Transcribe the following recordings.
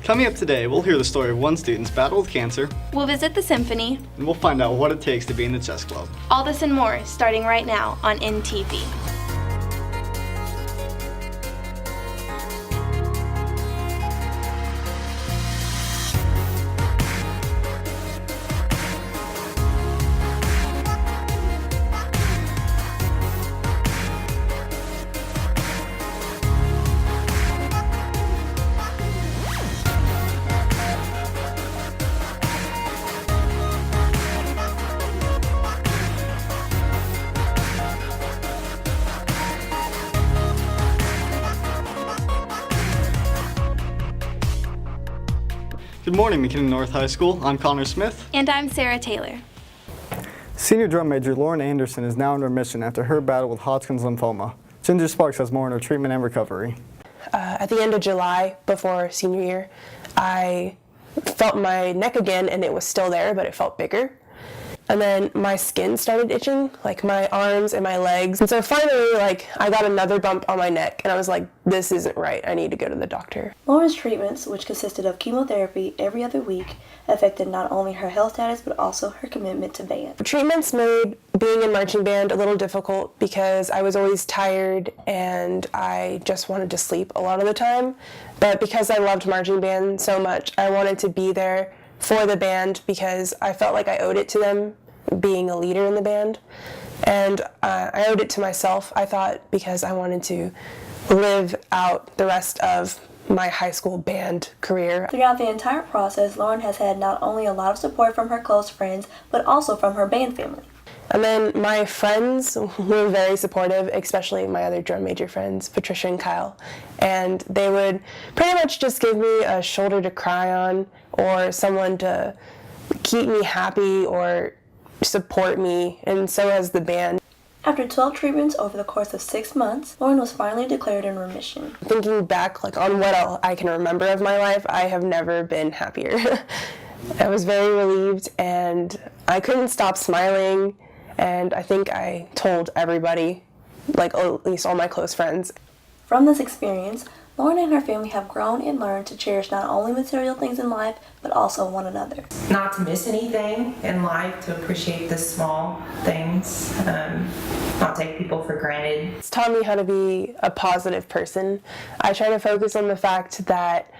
Coming up today, we'll hear the story of one student's battle with cancer, We'll visit the Symphony. and we'll find out what it takes to be in the chess club. All this and more starting right now on NTV. Good morning, McKinney North High School. I'm Connor Smith. And I'm Sarah Taylor. Senior drum major Lauren Anderson is now in remission after her battle with Hodgkin's lymphoma. Ginger Sparks has more on her treatment and recovery. At the end of July, before senior year, I felt my neck again, and it was still there, but it felt bigger. And then my skin started itching, like my arms and my legs. And so finally, I got another bump on my neck, and I was like, this isn't right. I need to go to the doctor. Lauren's treatments, which consisted of chemotherapy every other week, affected not only her health status but also her commitment to band. Treatments made being in marching band a little difficult because I was always tired and I just wanted to sleep a lot of the time. But because I loved marching band so much, I wanted to be there for the band because I felt like I owed it to them, being a leader in the band. And I owed it to myself, I thought, because I wanted to live out the rest of my high school band career. Throughout the entire process, Lauren has had not only a lot of support from her close friends, but also from her band family. And then my friends were very supportive, especially my other drum major friends, Patricia and Kyle. And they would pretty much just give me a shoulder to cry on or someone to keep me happy or support me, and so has the band. After 12 treatments over the course of 6 months, Lauren was finally declared in remission. Thinking back on what all I can remember of my life, I have never been happier. I was very relieved and I couldn't stop smiling, and I think I told everybody, at least all my close friends. From this experience, Lauren and her family have grown and learned to cherish not only material things in life, but also one another. Not to miss anything in life, to appreciate the small things, not take people for granted. It's taught me how to be a positive person. I try to focus on the fact that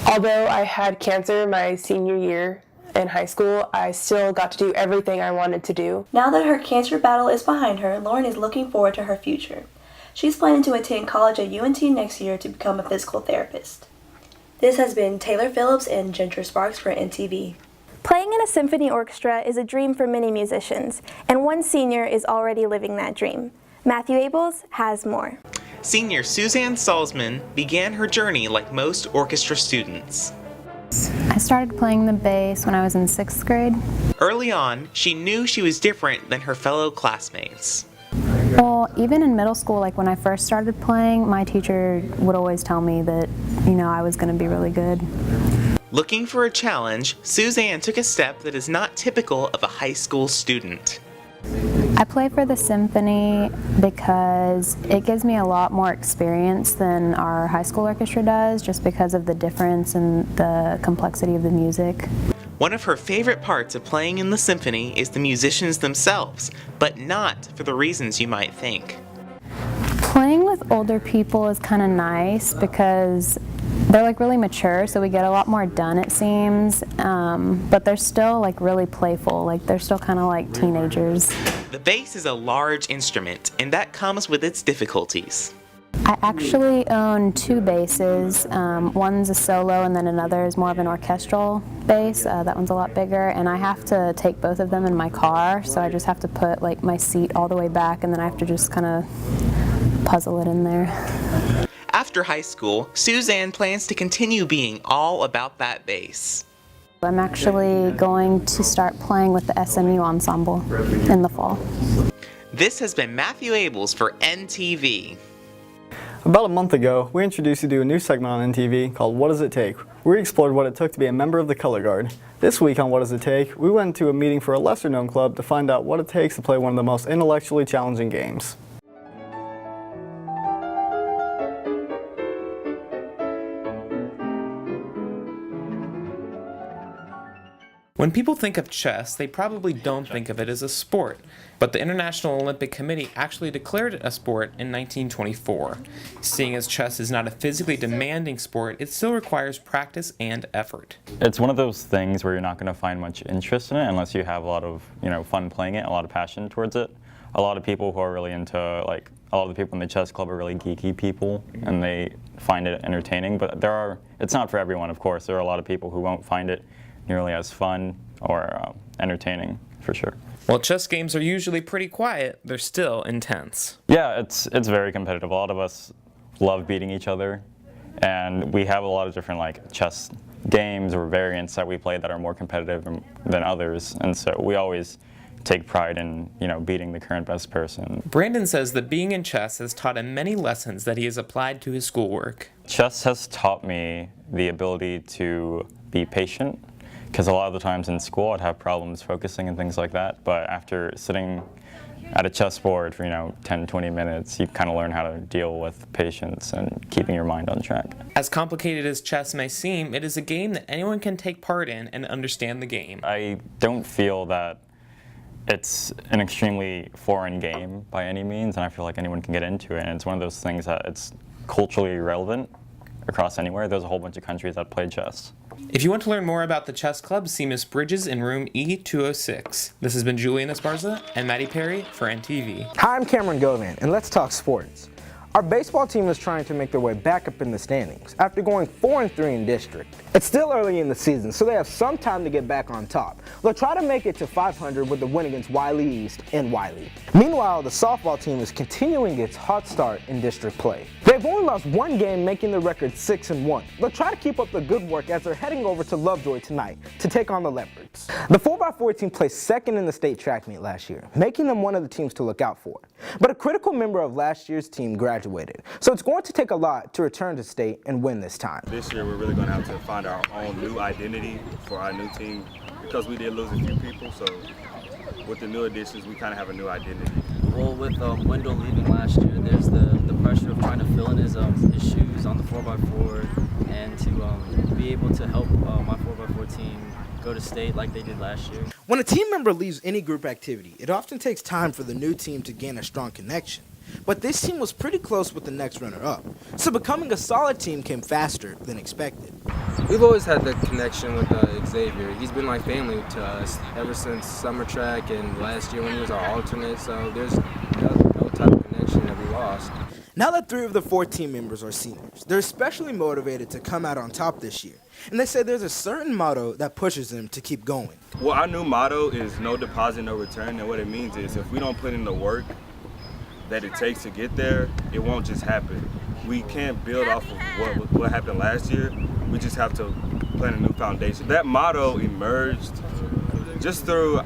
although I had cancer my senior year in high school, I still got to do everything I wanted to do. Now that her cancer battle is behind her, Lauren is looking forward to her future. She's planning to attend college at UNT next year to become a physical therapist. This has been Taylor Phillips and Ginger Sparks for NTV. Playing in a symphony orchestra is a dream for many musicians, and one senior is already living that dream. Matthew Abels has more. Senior Suzanne Salzman began her journey like most orchestra students. I started playing the bass when I was in 6th grade. Early on, she knew she was different than her fellow classmates. Well, even in middle school, when I first started playing, my teacher would always tell me that, I was going to be really good. Looking for a challenge, Suzanne took a step that is not typical of a high school student. I play for the Symphony because it gives me a lot more experience than our high school orchestra does, just because of the difference and the complexity of the music. One of her favorite parts of playing in the symphony is the musicians themselves, but not for the reasons you might think. Playing with older people is kind of nice because they're really mature, so we get a lot more done, it seems, but they're still really playful, they're still kind of like teenagers. The bass is a large instrument, and that comes with its difficulties. I actually own 2 basses. One's a solo and then another is more of an orchestral bass. That one's a lot bigger, and I have to take both of them in my car, so I just have to put my seat all the way back, and then I have to just kind of puzzle it in there. After high school, Suzanne plans to continue being all about that bass. I'm actually going to start playing with the SMU ensemble in the fall. This has been Matthew Abels for NTV. About a month ago, we introduced you to a new segment on NTV called What Does It Take? We explored what it took to be a member of the Color Guard. This week on What Does It Take, we went to a meeting for a lesser-known club to find out what it takes to play one of the most intellectually challenging games. When people think of chess, they probably don't think of it as a sport, but the International Olympic Committee actually declared it a sport in 1924. Seeing as chess is not a physically demanding sport, it still requires practice and effort. It's one of those things where you're not going to find much interest in it unless you have a lot of, fun playing it, a lot of passion towards it. A lot of people who are really into, a lot of the people in the chess club are really geeky people, and they find it entertaining, but it's not for everyone, of course. There are a lot of people who won't find it nearly as fun or entertaining, for sure. While chess games are usually pretty quiet, they're still intense. Yeah, it's very competitive. A lot of us love beating each other, and we have a lot of different chess games or variants that we play that are more competitive than others, and so we always take pride in beating the current best person. Brandon says that being in chess has taught him many lessons that he has applied to his schoolwork. Chess has taught me the ability to be patient, because a lot of the times in school I'd have problems focusing and things like that, but after sitting at a chessboard for 10-20 minutes, you kind of learn how to deal with patience and keeping your mind on track. As complicated as chess may seem, it is a game that anyone can take part in and understand the game. I don't feel that it's an extremely foreign game by any means, and I feel like anyone can get into it, and it's one of those things that it's culturally relevant across anywhere. There's a whole bunch of countries that play chess. If you want to learn more about the chess club, see Miss Bridges in room E206. This has been Julian Esparza and Maddie Perry for NTV. Hi, I'm Cameron Govan, and let's talk sports. Our baseball team is trying to make their way back up in the standings after going 4-3 in district. It's still early in the season, so they have some time to get back on top. They'll try to make it to 500 with the win against Wiley East in Wiley. Meanwhile, the softball team is continuing its hot start in district play. They've only lost one game, making the record 6-1. They'll try to keep up the good work as they're heading over to Lovejoy tonight to take on the Leopards. The 4x4 team placed second in the state track meet last year, making them one of the teams to look out for. But a critical member of last year's team graduated, so it's going to take a lot to return to state and win this time. This year we're really going to have to find our own new identity for our new team because we did lose a few people, so with the new additions we kind of have a new identity. Well, with Wendell leaving last year, there's the pressure of trying to fill in his shoes on the 4x4 and to be able to help my 4x4 team go to state like they did last year. When a team member leaves any group activity, it often takes time for the new team to gain a strong connection. But this team was pretty close with the next runner-up, so becoming a solid team came faster than expected. We've always had the connection with Xavier. He's been like family to us ever since summer track and last year when he was our alternate, so there's no type of connection that we lost. Now that 3 of the 4 team members are seniors, they're especially motivated to come out on top this year. And they say there's a certain motto that pushes them to keep going. Well, our new motto is no deposit, no return, and what it means is if we don't put in the work that it takes to get there, it won't just happen. We can't build off of what happened last year. We just have to plan a new foundation. That motto emerged just through,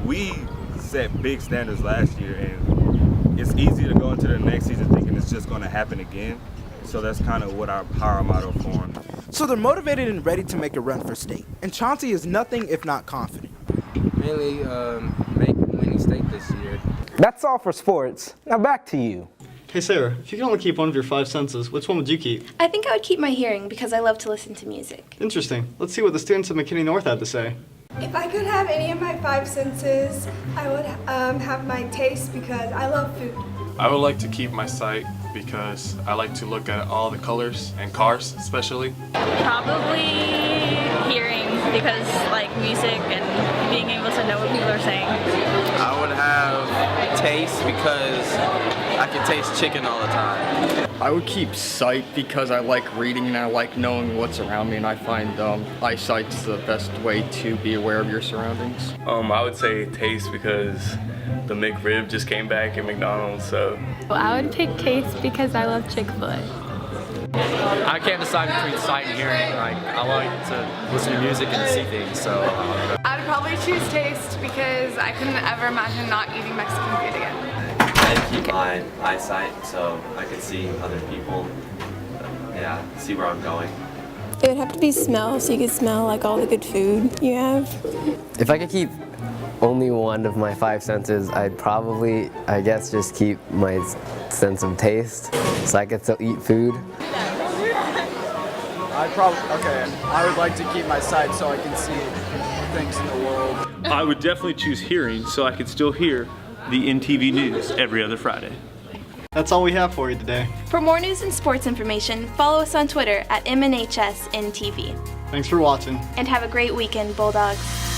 we set big standards last year, and it's easy to go into the next season thinking it's just going to happen again. So that's kind of how our motto formed. So they're motivated and ready to make a run for state. And Chauncey is nothing if not confident. Mainly winning state this year. That's all for sports. Now back to you. Hey Sarah, if you could only keep one of your 5 senses, which one would you keep? I think I would keep my hearing because I love to listen to music. Interesting. Let's see what the students of McKinney North had to say. If I could have any of my 5 senses, I would have my taste because I love food. I would like to keep my sight because I like to look at all the colors and cars especially. Probably hearing because like music and being able to know what people are saying. I would have taste because I can taste chicken all the time. I would keep sight because I like reading and I like knowing what's around me, and I find eyesight's the best way to be aware of your surroundings. I would say taste because the McRib just came back at McDonald's, so. Well, I would pick taste because I love Chick-fil-A. I can't decide between sight and hearing. I like to listen to music and see things, so. I'd probably choose taste because I couldn't ever imagine not eating Mexican food again. I'd keep my eyesight so I could see other people, see where I'm going. It would have to be smell, so you could smell like all the good food you have. If I could keep only one of my 5 senses, I'd probably, just keep my sense of taste, so I could still eat food. I would like to keep my sight so I can see things in the world. I would definitely choose hearing so I could still hear the NTV news every other Friday. That's all we have for you today. For more news and sports information, follow us on Twitter at MNHSNTV. Thanks for watching. And have a great weekend, Bulldogs.